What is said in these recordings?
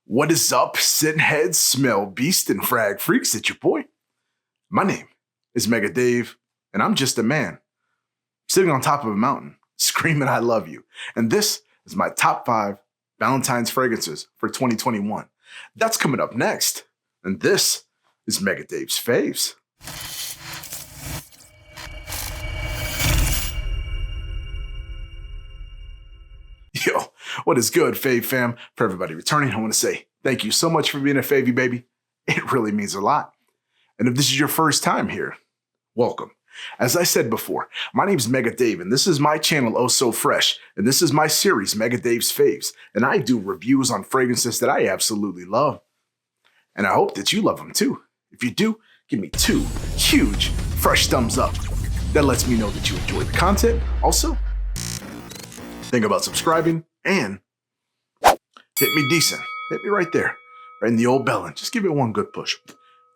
What is up, sin heads, smell beast, and frag freaks? It's your boy. My name is Mega Dave, and I'm just a man sitting on top of a mountain screaming I love you. And this is my top 5 Valentine's fragrances for 2021. That's coming up next. And this is Mega Dave's Faves. Yo, what is good, Fave fam? For everybody returning, I want to say thank you so much for being a Favy, baby. It really means a lot. And if this is your first time here, welcome. As I said before, my name is Mega Dave, and this is my channel, Eau So Fraiche, and this is my series, Mega Dave's Faves, and I do reviews on fragrances that I absolutely love. And I hope that you love them too. If you do, give me 2 huge, fresh thumbs up. That lets me know that you enjoy the content. Also, think about subscribing and hit me decent. Hit me right there, right in the old bell, and just give it one good push.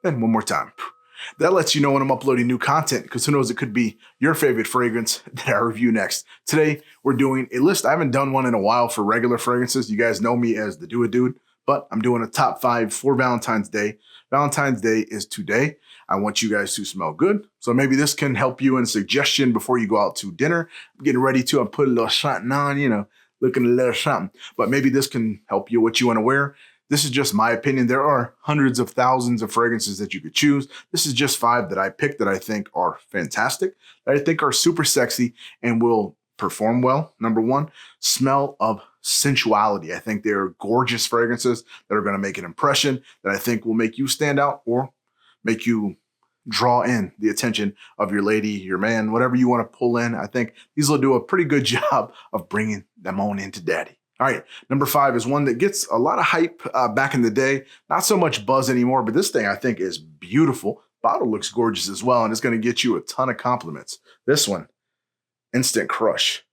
Then one more time. That lets you know when I'm uploading new content, because who knows, it could be your favorite fragrance that I review next. Today, we're doing a list. I haven't done one in a while for regular fragrances. You guys know me as the Dua Dude, but I'm doing a top 5 for Valentine's Day. Valentine's Day is today. I want you guys to smell good. So maybe this can help you in a suggestion before you go out to dinner. I'm getting ready to, I put a little something on, looking a little something. But maybe this can help you what you want to wear. This is just my opinion. There are hundreds of thousands of fragrances that you could choose. This is just 5 that I picked that I think are fantastic, that I think are super sexy and will perform well. Number 1, smell of sensuality. I think they're gorgeous fragrances that are going to make an impression that I think will make you stand out or make you draw in the attention of your lady, your man, whatever you want to pull in. I think these will do a pretty good job of bringing them on into daddy. All right, number 5 is one that gets a lot of hype back in the day. Not so much buzz anymore, but this thing I think is beautiful. Bottle looks gorgeous as well, and it's going to get you a ton of compliments. This one, Instant Crush.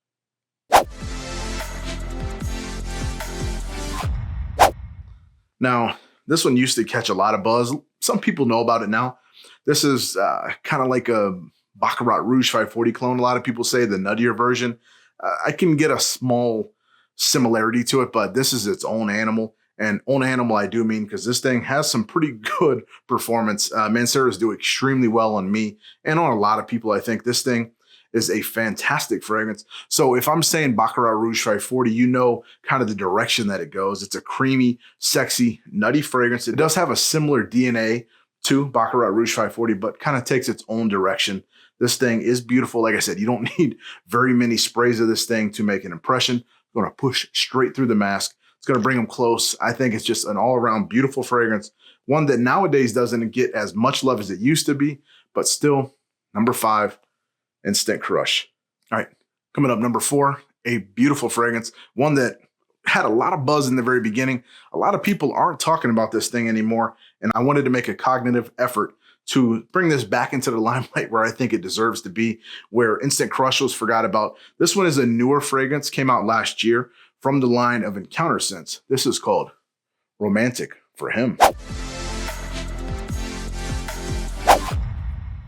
Now, this one used to catch a lot of buzz. Some people know about it now. This is kind of like a Baccarat Rouge 540 clone. A lot of people say the nuttier version. I can get a small similarity to it, but this is its own animal. And own animal I do mean because this thing has some pretty good performance. Manceras do extremely well on me and on a lot of people. I think this thing is a fantastic fragrance. So if I'm saying Baccarat Rouge 540, you know kind of the direction that it goes. It's a creamy, sexy, nutty fragrance. It does have a similar DNA to Baccarat Rouge 540, but kind of takes its own direction. This thing is beautiful. Like I said, you don't need very many sprays of this thing to make an impression. It's going to push straight through the mask. It's going to bring them close. I think it's just an all-around beautiful fragrance. One that nowadays doesn't get as much love as it used to be, but still, number 5, Instant Crush. All right, coming up, number 4, a beautiful fragrance. One that had a lot of buzz in the very beginning. A lot of people aren't talking about this thing anymore, and I wanted to make a cognitive effort to bring this back into the limelight where I think it deserves to be, where Instant Crush was forgot about. This one is a newer fragrance, came out last year from the line of Encounter Scents. This is called Romantic for Him.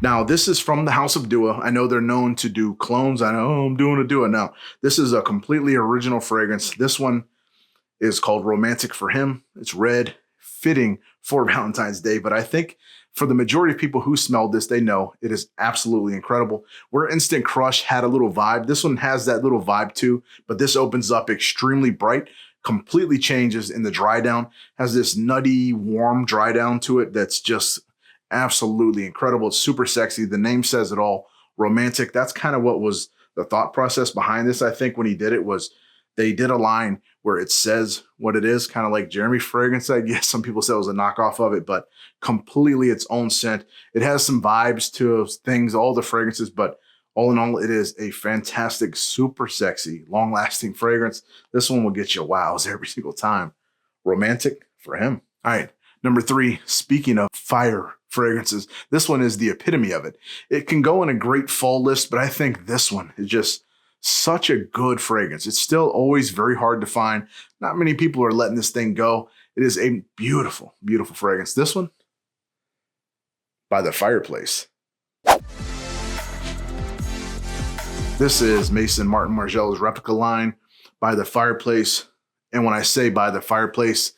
Now, this is from the House of Dua. I know they're known to do clones. I know, I'm doing a Dua now. This is a completely original fragrance. This one is called Romantic for Him. It's red, fitting for Valentine's Day, but I think for the majority of people who smelled this, they know it is absolutely incredible. Where Instant Crush had a little vibe, this one has that little vibe too, but this opens up extremely bright, completely changes in the dry down, has this nutty, warm dry down to it that's just absolutely incredible. It's super sexy. The name says it all. Romantic. That's kind of what was the thought process behind this. I think when he did it was they did a line where it says what it is, kind of like Jeremy fragrance. I guess some people said it was a knockoff of it, but completely its own scent. It has some vibes to things, all the fragrances, but all in all, it is a fantastic, super sexy, long-lasting fragrance. This one will get you wows every single time. Romantic for Him. All right, number 3, speaking of fire fragrances, this one is the epitome of it. It can go in a great fall list, but I think this one is just such a good fragrance. It's still always very hard to find. Not many people are letting this thing go. It is a beautiful, beautiful fragrance. This one, by the Fireplace. This is Maison Martin Margiela's replica line by the Fireplace. And when I say by the Fireplace,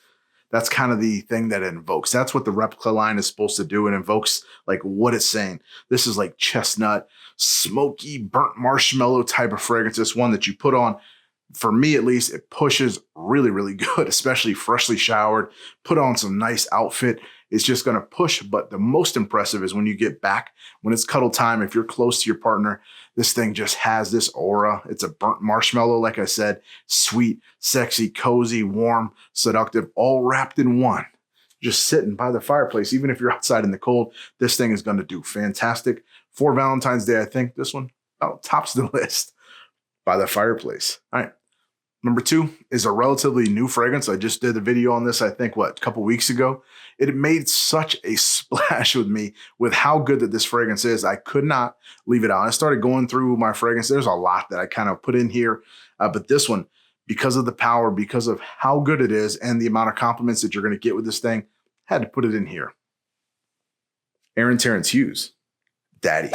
That's kind of the thing that it invokes. That's what the replica line is supposed to do. It invokes like what it's saying. This is like chestnut, smoky, burnt marshmallow type of fragrance. This one that you put on, for me at least, it pushes really, really good, especially freshly showered, put on some nice outfit. It's just going to push. But the most impressive is when you get back, when it's cuddle time, if you're close to your partner, this thing just has this aura. It's a burnt marshmallow, like I said, sweet, sexy, cozy, warm, seductive, all wrapped in one. Just sitting by the fireplace, even if you're outside in the cold, this thing is going to do fantastic. For Valentine's Day, I think this one tops the list, by the Fireplace. All right. Number 2 is a relatively new fragrance. I just did a video on this, I think, a couple weeks ago. It made such a splash with me with how good that this fragrance is. I could not leave it out. I started going through my fragrance. There's a lot that I kind of put in here, but this one, because of the power, because of how good it is, and the amount of compliments that you're going to get with this thing, had to put it in here. Aaron Terrence Hughes, Daddy.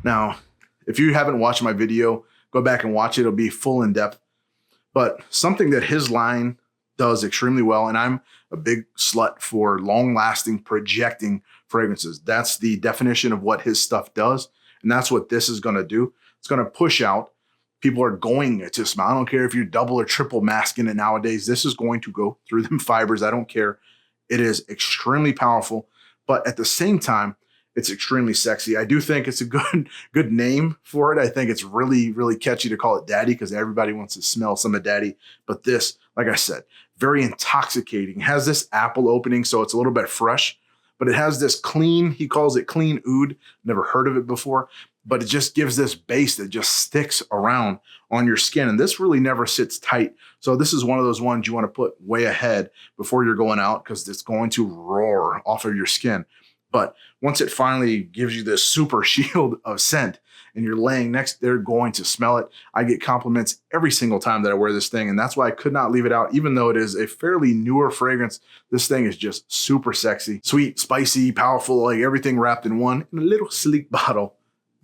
Now, if you haven't watched my video, go back and watch it. It'll be full in depth. But something that his line does extremely well, and I'm a big slut for long-lasting, projecting fragrances. That's the definition of what his stuff does, and that's what this is going to do. It's going to push out. People are going to smell. I don't care if you're double or triple masking it nowadays. This is going to go through them fibers. I don't care. It is extremely powerful, but at the same time, it's extremely sexy. I do think it's a good name for it. I think it's really, really catchy to call it Daddy because everybody wants to smell some of Daddy. But this, like I said, very intoxicating. It has this apple opening, so it's a little bit fresh, but it has this clean, he calls it clean oud. Never heard of it before, but it just gives this base that just sticks around on your skin. And this really never sits tight. So this is one of those ones you want to put way ahead before you're going out because it's going to roar off of your skin. But once it finally gives you this super shield of scent and you're laying next, they're going to smell it. I get compliments every single time that I wear this thing. And that's why I could not leave it out. Even though it is a fairly newer fragrance, this thing is just super sexy, sweet, spicy, powerful, like everything wrapped in one in a little sleek bottle.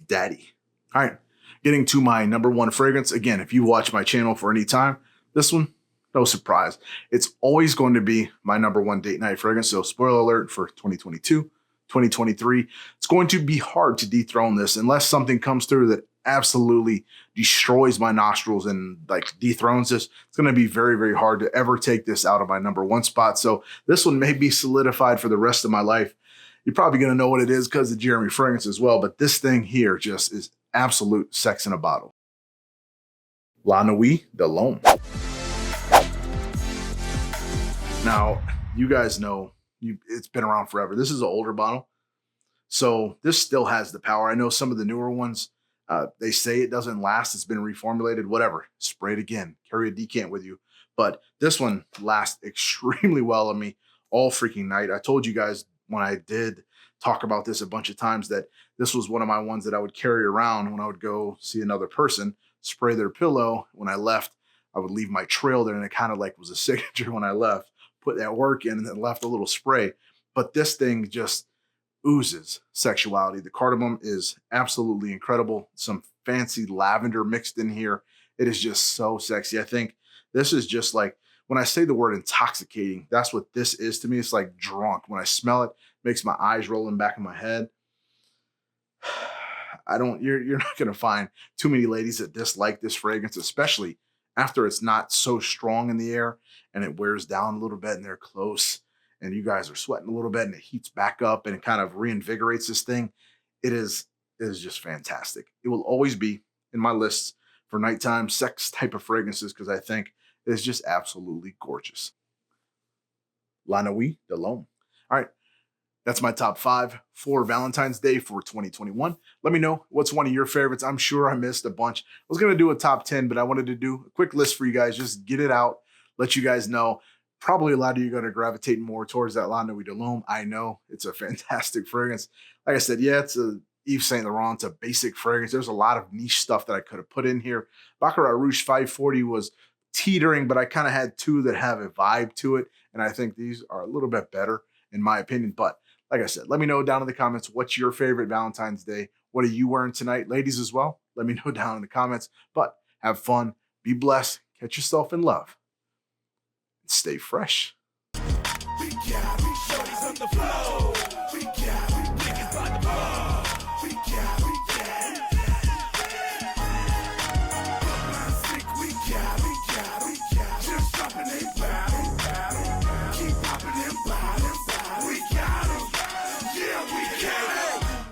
Daddy. All right. Getting to my number 1 fragrance. Again, if you watch my channel for any time, this one, no surprise. It's always going to be my number 1 date night fragrance. So spoiler alert for 2022. 2023, it's going to be hard to dethrone this unless something comes through that absolutely destroys my nostrils and like dethrones this. It's going to be very, very hard to ever take this out of my number 1 spot. So this one may be solidified for the rest of my life. You're probably going to know what it is because of Jeremy fragrance as well. But this thing here just is absolute sex in a bottle. Lana We Alone. Now, you guys know it's been around forever. This is an older bottle, so this still has the power. I know some of the newer ones, they say it doesn't last. It's been reformulated, whatever. Spray it again. Carry a decant with you. But this one lasts extremely well on me all freaking night. I told you guys when I did talk about this a bunch of times that this was one of my ones that I would carry around when I would go see another person, spray their pillow. When I left, I would leave my trail there, and it kind of like was a signature when I left. Put that work in and then left a little spray. But this thing just oozes sexuality. The cardamom is absolutely incredible. Some fancy lavender mixed in here. It is just so sexy. I think this is just like, when I say the word intoxicating, that's what this is to me. It's like drunk. When I smell it, it makes my eyes roll in the back of my head. You're not going to find too many ladies that dislike this fragrance, especially after it's not so strong in the air and it wears down a little bit and they're close and you guys are sweating a little bit and it heats back up and it kind of reinvigorates this thing. It is just fantastic. It will always be in my lists for nighttime sex type of fragrances because I think it's just absolutely gorgeous. Lana We Alone. All right. That's my top 5 for Valentine's Day for 2021. Let me know what's one of your favorites. I'm sure I missed a bunch. I was going to do a top 10, but I wanted to do a quick list for you guys. Just get it out. Let you guys know. Probably a lot of you are going to gravitate more towards that Lana We Alone. I know it's a fantastic fragrance. Like I said, yeah, it's a Yves Saint Laurent. It's a basic fragrance. There's a lot of niche stuff that I could have put in here. Baccarat Rouge 540 was teetering, but I kind of had 2 that have a vibe to it. And I think these are a little bit better in my opinion. But like I said, let me know down in the comments, what's your favorite Valentine's Day? What are you wearing tonight? Ladies as well, let me know down in the comments. But have fun, be blessed, catch yourself in love, and stay fresh. We got